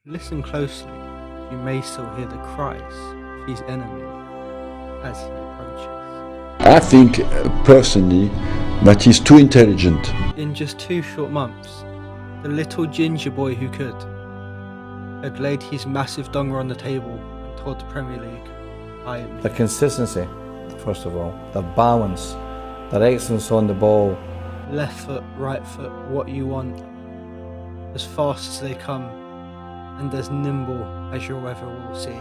listen closely, you may still hear the cries of his enemy as he approaches. I think personally that he's too intelligent. In just 2 short months, the little ginger boy who could had laid his massive donger on the table and told the Premier League, I am The here. consistency, first of all, the balance, that excellence on the ball. Left foot, right foot, what you want, as fast as they come and as nimble as your ever will see.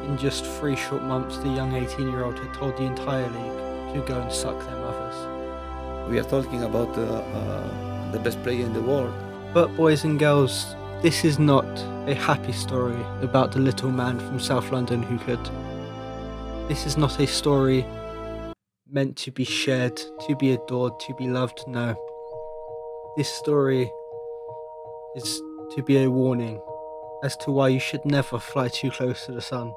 In just 3 short months, the young 18-year-old had told the entire league to go and suck their mothers. We are talking about the best player in the world. But boys and girls, this is not a happy story about the little man from South London who could. This is not a story meant to be shared, to be adored, to be loved, no. This story is to be a warning as to why you should never fly too close to the sun.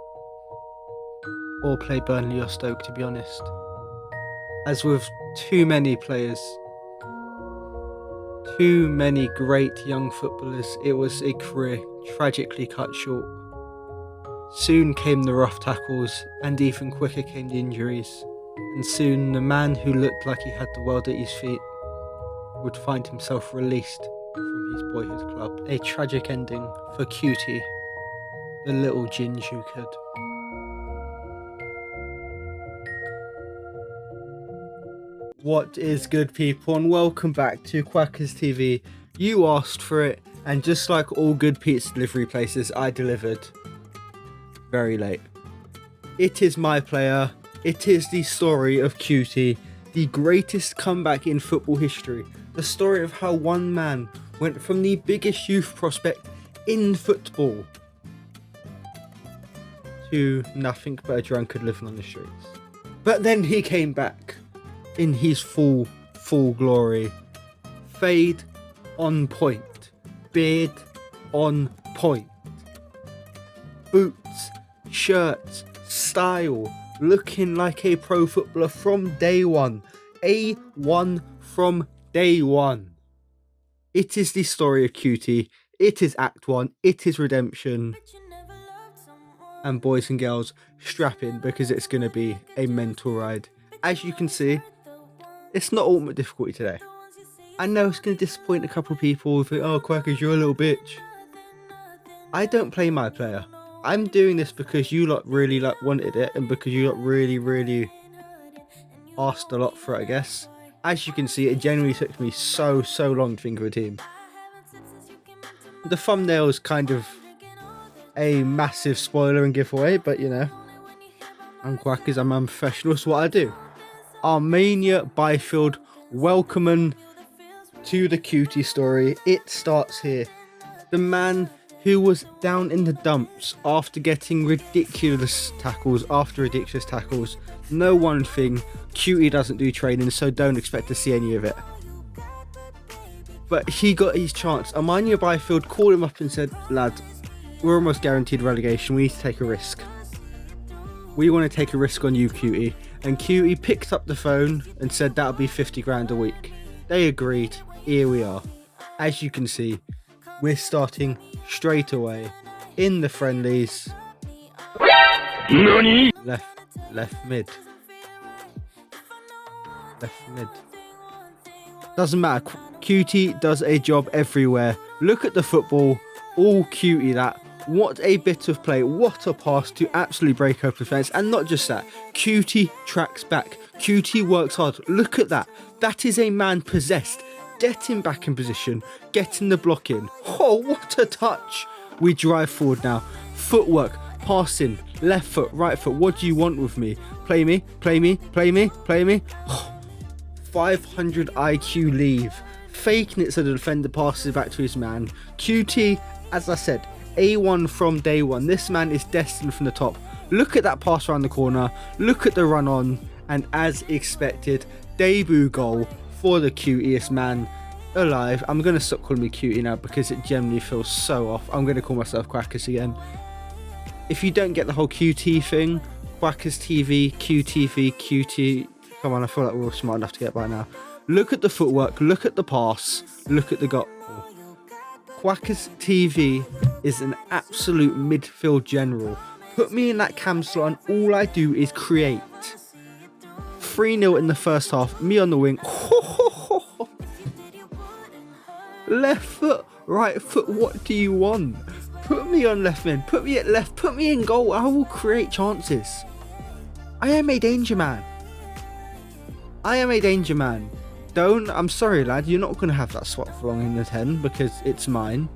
Or play Burnley or Stoke, to be honest. As with too many players, too many great young footballers, it was a career tragically cut short. Soon came the rough tackles, and even quicker came the injuries. And soon the man who looked like he had the world at his feet would find himself released from his boyhood club. A tragic ending for Cutie, the little ginge who could. What is good, people, and welcome back to Quackers TV. You asked for it, and just like all good pizza delivery places, I delivered very late. It is my player. It is the story of Cutie, the greatest comeback in football history. The story of how one man went from the biggest youth prospect in football to nothing but a drunkard living on the streets. But then he came back in his full glory. Fade on point. Beard on point. Boots, shirts, style, looking like a pro footballer from day one. A1 from day one. It is the story of Cutie. It is Act 1. It is redemption. And boys and girls, strap in because it's going to be a mental ride. As you can see, it's not ultimate difficulty today. I know it's going to disappoint a couple of people who think, oh, Quackers, you're a little bitch. I don't play my player. I'm doing this because you lot really wanted it, and because you lot really asked a lot for it, I guess. As you can see, it genuinely took me so long to think of a team. The thumbnail is kind of a massive spoiler and giveaway, but you know, I'm Quackers, I'm unprofessional, so what I do. Armenia Byfield, welcoming to the Cutie story. It starts here. The man who was down in the dumps after getting ridiculous tackles after ridiculous tackles. No one thing, Cutie doesn't do training, so don't expect to see any of it. But he got his chance. Armenia Byfield called him up and said, lad, we're almost guaranteed relegation, we need to take a risk. We want to take a risk on you, Cutie. And Cutie picked up the phone and said that'll be 50 grand a week. They agreed. Here we are. As you can see, we're starting straight away in the friendlies. Nani? Left mid. Doesn't matter. Cutie does a job everywhere. Look at the football. All Cutie that. What a bit of play, what a pass to absolutely break open defence. And not just that, Cutie tracks back, Cutie works hard. Look at that, that is a man possessed. Get him back in position, getting the block in. Oh, what a touch. We drive forward now, footwork, passing, left foot, right foot. What do you want with me? Play me. Oh, 500 IQ leave, faking it so the defender passes back to his man. Cutie, as I said, A1 from day one. This man is destined from the top. Look at that pass around the corner. Look at the run on. And as expected, debut goal for the cutiest man alive. I'm going to stop calling me Cutie now because it generally feels so off. I'm going to call myself Quackers again. If you don't get the whole QT thing, Quackers TV, QTV, Cutie. Come on, I feel like we're all smart enough to get by now. Look at the footwork. Look at the pass. Look at the goal. Quackers TV is an absolute midfield general. Put me in that cam slot and all I do is create. 3-0 in the first half, me on the wing. Left foot, right foot, what do you want? Put me on left mid, put me at left, put me in goal. I will create chances. I am a danger man. I am a danger man. I'm sorry lad, you're not going to have that swap for long in the 10 because it's mine.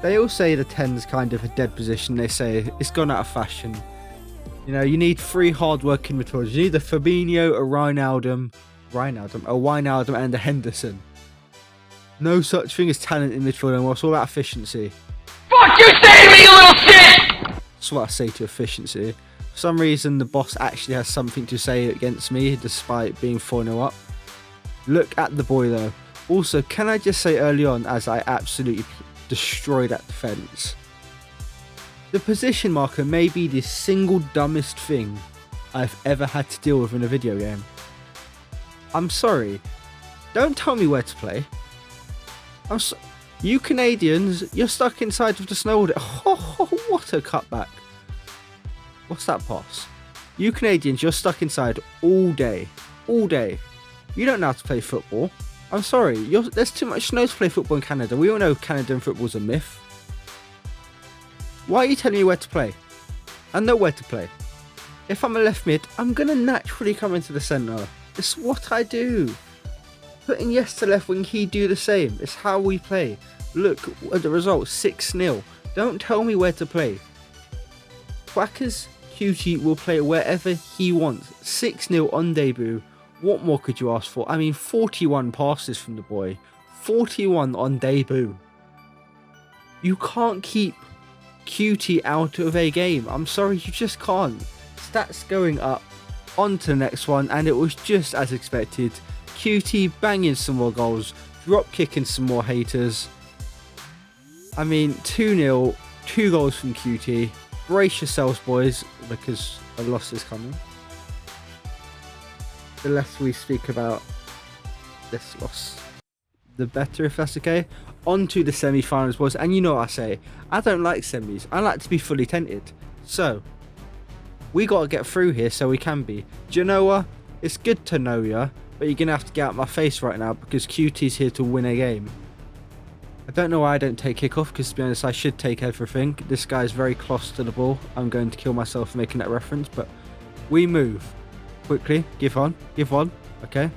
They all say the 10's kind of a dead position. They say it's gone out of fashion. You know, you need 3 hard-working midfielders. You need a Fabinho, a Wijnaldum, and a Henderson. No such thing as talent in midfield anymore. It's all about efficiency. Fuck you say to me, you little shit! That's what I say to efficiency. For some reason, the boss actually has something to say against me, despite being 4-0 up. Look at the boy, though. Also, can I just say early on, as I absolutely destroyed that defence, the position marker may be the single dumbest thing I've ever had to deal with in a video game. I'm sorry. Don't tell me where to play. You Canadians, you're stuck inside of the snow. Oh, what a cutback. What's that pass? You Canadians, you're stuck inside all day. All day. You don't know how to play football. I'm sorry. There's too much snow to play football in Canada. We all know Canadian football's a myth. Why are you telling me where to play? I know where to play. If I'm a left mid, I'm going to naturally come into the centre. It's what I do. Putting yes to left wing, he do the same. It's how we play. Look at the result, 6-0. Don't tell me where to play. Quackers, Cutie will play wherever he wants. 6-0 on debut. What more could you ask for? I mean, 41 passes from the boy. 41 on debut. You can't keep Cutie out of a game. I'm sorry, you just can't. Stats going up. On to the next one, and it was just as expected. Cutie banging some more goals, drop kicking some more haters. I mean, 2-0, 2 goals from Cutie. Brace yourselves, boys, because a loss is coming. The less we speak about this loss, the better, if that's okay. On to the semi-finals, boys, and you know what I say. I don't like semis. I like to be fully tented. So, we got to get through here so we can be. Do you know what? It's good to know ya, but you're going to have to get out my face right now because Cutie's here to win a game. I don't know why I don't take kickoff because, to be honest, I should take everything. This guy's very close to the ball. I'm going to kill myself for making that reference, but we move. Quickly, give on, okay?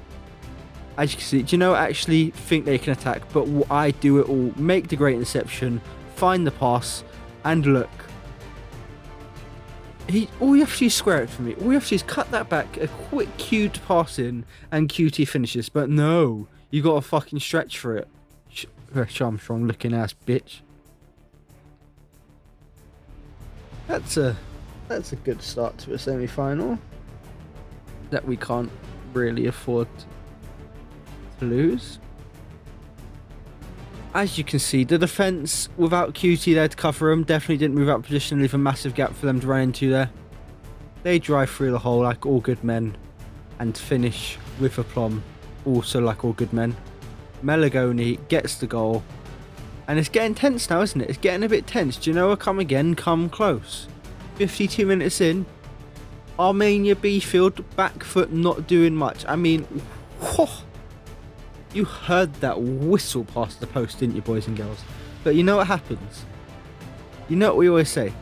As you can see, do you know, I actually think they can attack, but I do it all. Make the great interception, find the pass, and look. All you have to do is square it for me. All you have to do is cut that back, a quick cute pass in, and Cutie finishes. But no, you got to fucking stretch for it. Armstrong looking ass bitch. That's a good start to a semi-final that we can't really afford to lose. As you can see, the defence without Cutie there to cover them definitely didn't move out of position, leave a massive gap for them to run into there. They drive through the hole like all good men and finish with aplomb, also like all good men. Melagoni gets the goal, and it's getting tense now, isn't it? It's getting a bit tense. Do you know what? Come again, come close. 52 minutes in, Armenia B field, back foot not doing much. I mean, whew, you heard that whistle past the post, didn't you, boys and girls? But you know what happens? You know what we always say?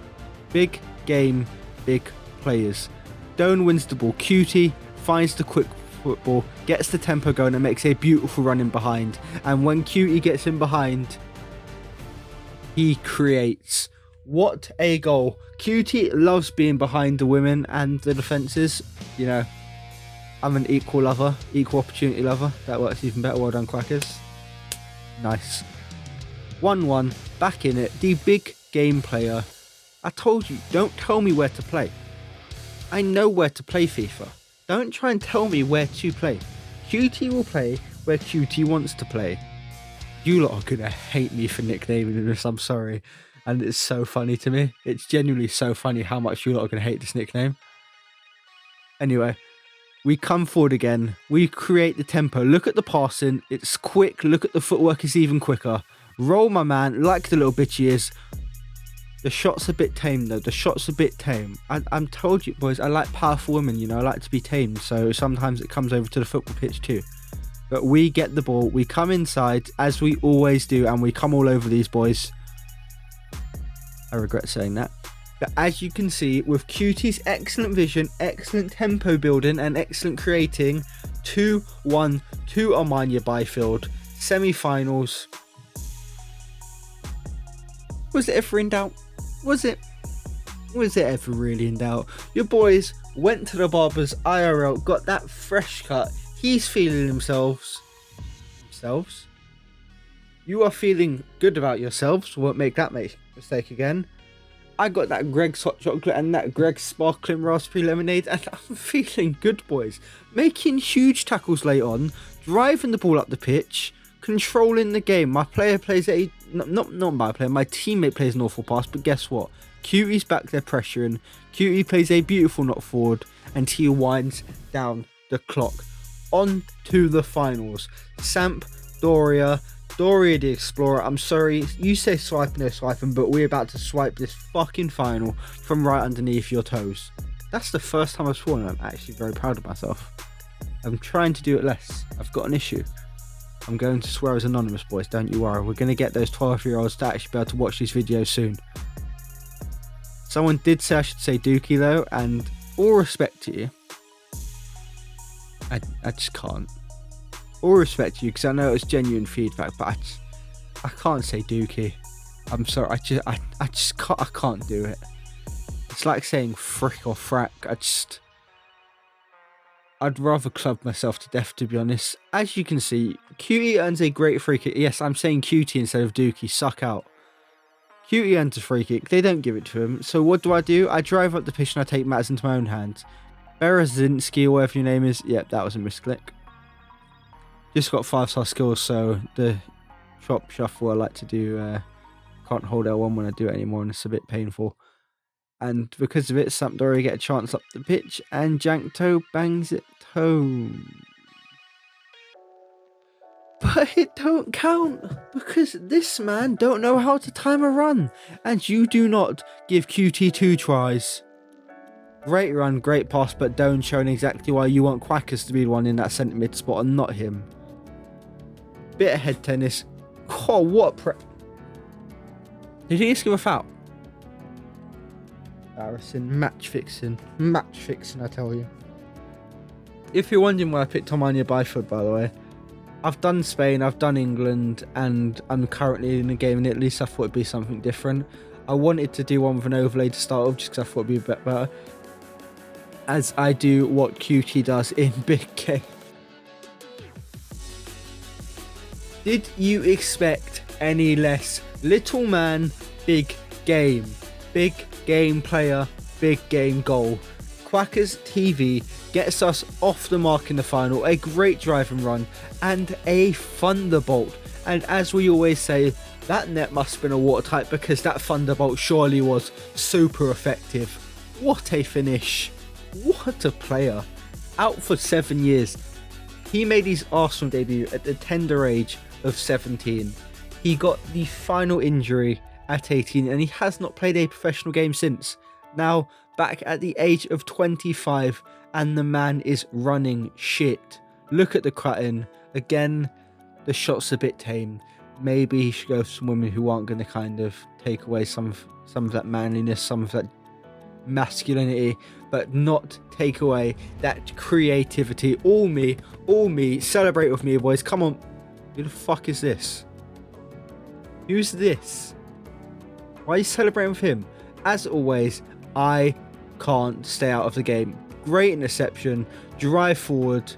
Big game, big players. Doan wins the ball. Cutie finds the quick football, gets the tempo going, and makes a beautiful run in behind. And when Cutie gets in behind, he creates. What a goal. Cutie loves being behind the women and the defences. You know, I'm an equal lover, equal opportunity lover. That works even better. Well done, Quackers. Nice. 1-1, back in it. The big game player. I told you, don't tell me where to play. I know where to play FIFA. Don't try and tell me where to play. Cutie will play where Cutie wants to play. You lot are gonna hate me for nicknaming this, I'm sorry. And it's so funny to me. It's genuinely so funny how much you lot are gonna hate this nickname. Anyway, we come forward again. We create the tempo. Look at the passing. It's quick. Look at the footwork. It's even quicker. Roll, my man, like the little bitch he is. The shot's a bit tame though. The shot's a bit tame. I'm told you boys, I like powerful women, you know, I like to be tamed. So sometimes it comes over to the football pitch too. But we get the ball, we come inside as we always do, and we come all over these boys. I regret saying that. But as you can see, with Cutie's excellent vision, excellent tempo building, and excellent creating, 2-1 to Armania Byfield, semi-finals. Was it ever in doubt? Was it ever really in doubt? Your boys went to the barber's IRL, got that fresh cut. He's feeling themselves. You are feeling good about yourselves. Won't make that mistake again. I got that Greg's hot chocolate and that Greg's sparkling raspberry lemonade, and I'm feeling good, boys. Making huge tackles late on, driving the ball up the pitch, controlling the game. My player plays not my player, my teammate plays an awful pass, but guess what? Cutie's back there pressuring. Cutie plays a beautiful knock forward, and he winds down the clock. On to the finals. Sampdoria the Explorer. I'm sorry, you say swiping, no swiping, but we're about to swipe this fucking final from right underneath your toes. That's the first time I've sworn, and I'm actually very proud of myself. I'm trying to do it less. I've got an issue. I'm going to swear as anonymous, boys, don't you worry. We're going to get those 12-year-olds to actually be able to watch these videos soon. Someone did say I should say Dookie though, and all respect to you, I just can't. All respect to you, because I know it's genuine feedback, but I can't say Dookie. I'm sorry, I can't do it. It's like saying frick or frack. I'd rather club myself to death, to be honest. As you can see, Cutie earns a great free kick. Yes, I'm saying Cutie instead of Dookie. Suck out. Cutie earns a free kick. They don't give it to him. So what do? I drive up the pitch and I take matters into my own hands. Berezinski, or whatever your name is. Yep, that was a misclick. Just got 5-star skills, so the chop shuffle I like to do, can't hold L1 when I do it anymore, and it's a bit painful. And because of it, Sampdoria get a chance up the pitch, and Jankto bangs it home. But it don't count, because this man don't know how to time a run, and you do not give Cutie 2 tries. Great run, great pass, but Doan showing exactly why you want Quackers to be the one in that centre mid spot and not him. Bit of head tennis. Oh, what did he just give a foul? Embarrassing. Match fixing, I tell you. If you're wondering why I picked Armania Byfield, by the way, I've done Spain, I've done England, and I'm currently in a game in Italy, so I thought it'd be something different. I wanted to do one with an overlay to start with, just because I thought it'd be a bit better. As I do what Cutie does in big game. Did you expect any less? Little man, big game. Big game player, big game goal. Quackers TV gets us off the mark in the final. A great drive and run and a thunderbolt. And as we always say, that net must have been a watertight, because that thunderbolt surely was super effective. What a finish. What a player. Out for 7 years. He made his Arsenal debut at the tender age of 17. He got the final injury at 18, and he has not played a professional game since. Now back at the age of 25, and the man is running shit. Look at the cutting. Again, the shot's a bit tame. Maybe he should go for some women who aren't going to kind of take away some of that manliness, some of that masculinity, but not take away that creativity. All me, celebrate with me, boys. Come on. Who the fuck is this? Who's this? Why are you celebrating with him? As always, I can't stay out of the game. Great interception, drive forward.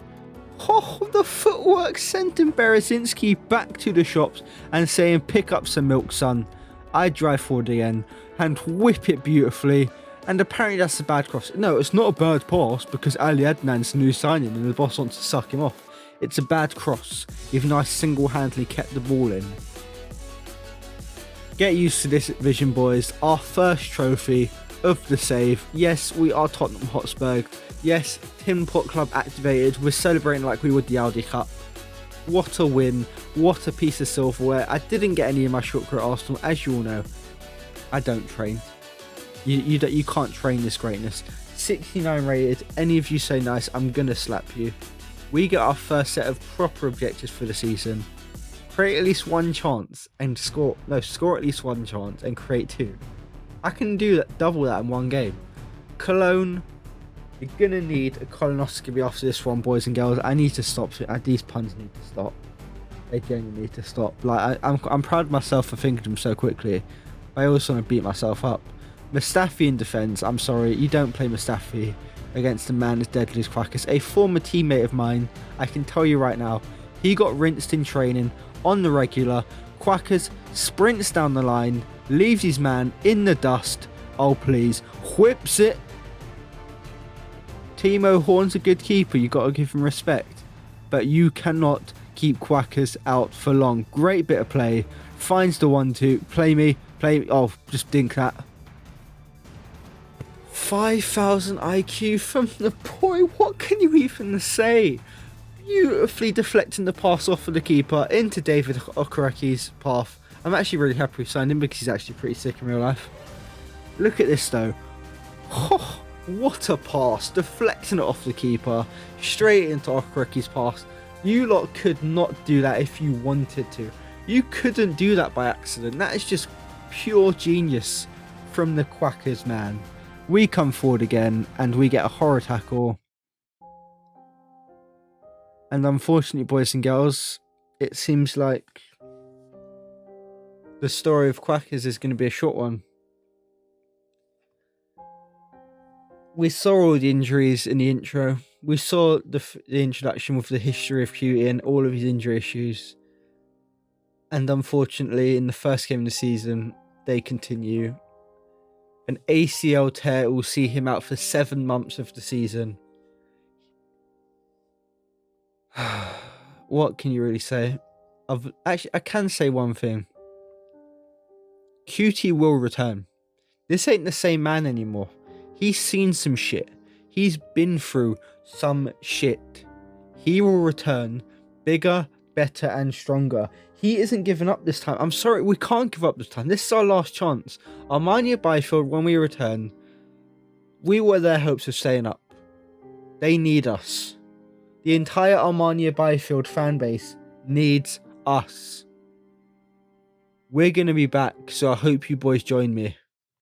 Oh, the footwork sending Berezinski back to the shops and saying, pick up some milk, son. I drive forward again and whip it beautifully. And apparently that's a bad cross. No, it's not a bad pass, because Ali Adnan's a new signing and the boss wants to suck him off. It's a bad cross, even though I single-handedly kept the ball in. Get used to this vision, boys. Our first trophy of the save. Yes, we are Tottenham Hotspur. Yes, Tin Pot Club activated. We're celebrating like we would the Audi Cup. What a win. What a piece of silverware. I didn't get any of my shortcut at Arsenal. As you all know, I don't train. You can't train this greatness. 69 rated. Any of you say nice, I'm going to slap you. We get our first set of proper objectives for the season. Create at least one chance and score at least one chance and create 2. I can do that, double that in one game. Cologne, you're gonna need a colonoscopy after this one, boys and girls. I need to stop. These puns need to stop. They genuinely need to stop. Like I'm proud of myself for thinking them so quickly. I also want to beat myself up. Mustafi in defence. I'm sorry, you don't play Mustafi against a man as deadly as Quackers. A former teammate of mine. I can tell you right now, he got rinsed in training on the regular. Quackers sprints down the line, leaves his man in the dust. Oh please, whips it. Timo Horn's a good keeper, you got to give him respect, but you cannot keep Quackers out for long. Great bit of play, finds the 1-2, play me, oh just dink that. 5,000 IQ from the boy, what can you even say? Beautifully deflecting the pass off of the keeper into David Okereki's path. I'm actually really happy we signed him because he's actually pretty sick in real life. Look at this though. Oh, what a pass. Deflecting it off the keeper. Straight into Okereki's pass. You lot could not do that if you wanted to. You couldn't do that by accident. That is just pure genius from the Quackers, man. We come forward again and we get a horror tackle. And unfortunately, boys and girls, it seems like the story of Quackers is going to be a short one. We saw all the injuries in the intro. We saw the introduction with the history of Cutie and all of his injury issues. And unfortunately, in the first game of the season, they continue. An ACL tear will see him out for 7 months of the season. What can you really say? Actually, I can say one thing. Cutie will return. This ain't the same man anymore. He's seen some shit. He's been through some shit. He will return bigger, better, and stronger. He isn't giving up this time. I'm sorry, we can't give up this time. This is our last chance. Armania Byfield, when we return, we were their hopes of staying up. They need us. The entire Armania Byfield fan base needs us. We're going to be back, so I hope you boys join me.